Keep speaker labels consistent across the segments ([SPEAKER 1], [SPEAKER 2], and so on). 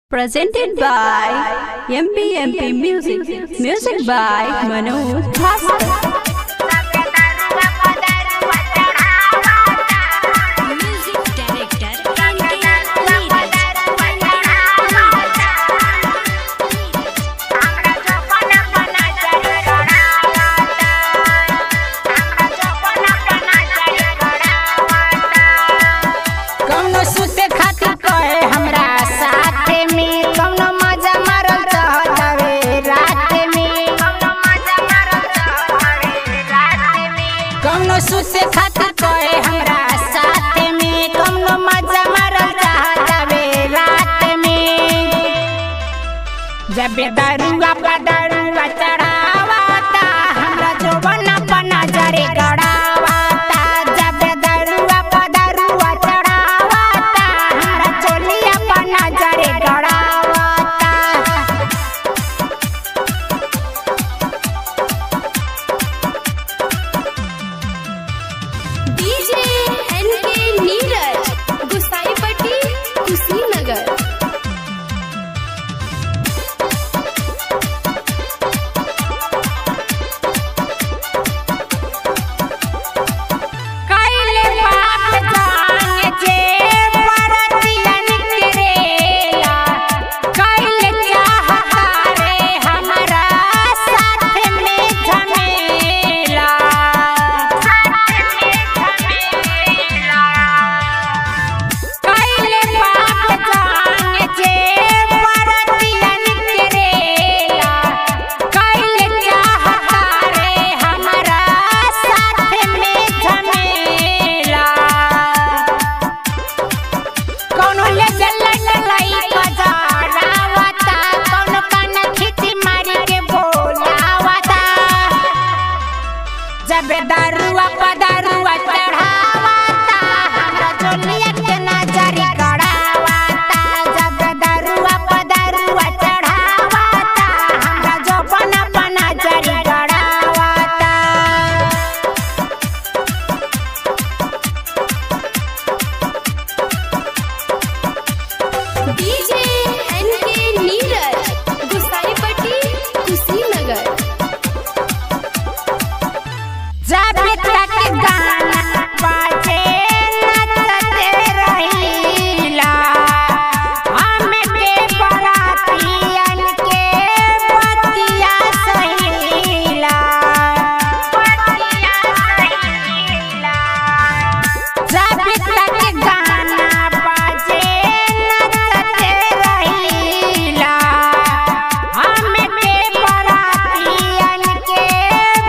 [SPEAKER 1] Presented by MBMP Music. Music by Manoj Bhaskar.
[SPEAKER 2] सुते खातिर कहे हमरा साथ में कौनो मजा मारल चाहतावे रात में। जब दरुआ पदरुआ चढ़ावाता हमरा जोबन पर नजरे गड़ावाता। जब दरुआ पदरुआ चढ़ावाता हमरा चोलिया पर नजरे गड़ावाता। जब दरुआ पदरुआ चढ़ावाता हमरा चोलिया के नजरे गड़ावाता। जब दरुआ पदरुआ चढ़ावाता हमरा जोबन पर नजरे गड़ावाता।
[SPEAKER 3] DJ NK Neeraj Gusaipatti Kushinagar.
[SPEAKER 2] जब तक गाना बाजे नचते रहीला हमें के बरातियन के बतिया सहीला। जब तक गाना बाजे नचते रहीला हमें के बरातियन के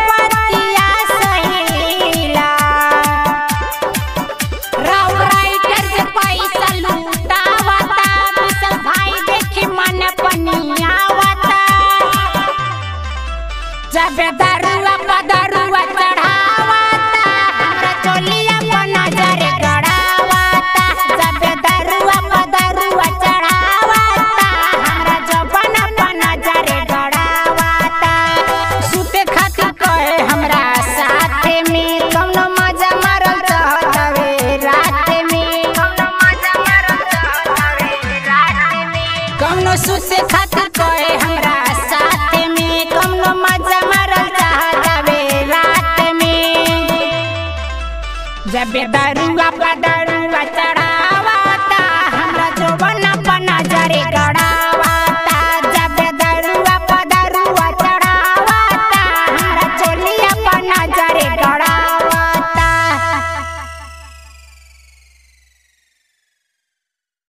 [SPEAKER 2] बतिया जब दरुआ पदरुआ चढ़ावाता हमरा चोलिया पर नजरे गड़ावाता। जब दरुआ पदरुआ चढ़ावाता हमरा जोबन पर नजरे गड़ावाता। सुते खातिर कहे हमरा साथ में कौनो मजा मारल चाहतावे रात में। कौनो सुते खातिर कहे हमरा साथ में कौनो मजा मारल चाहतावे रात में। जब दरुआ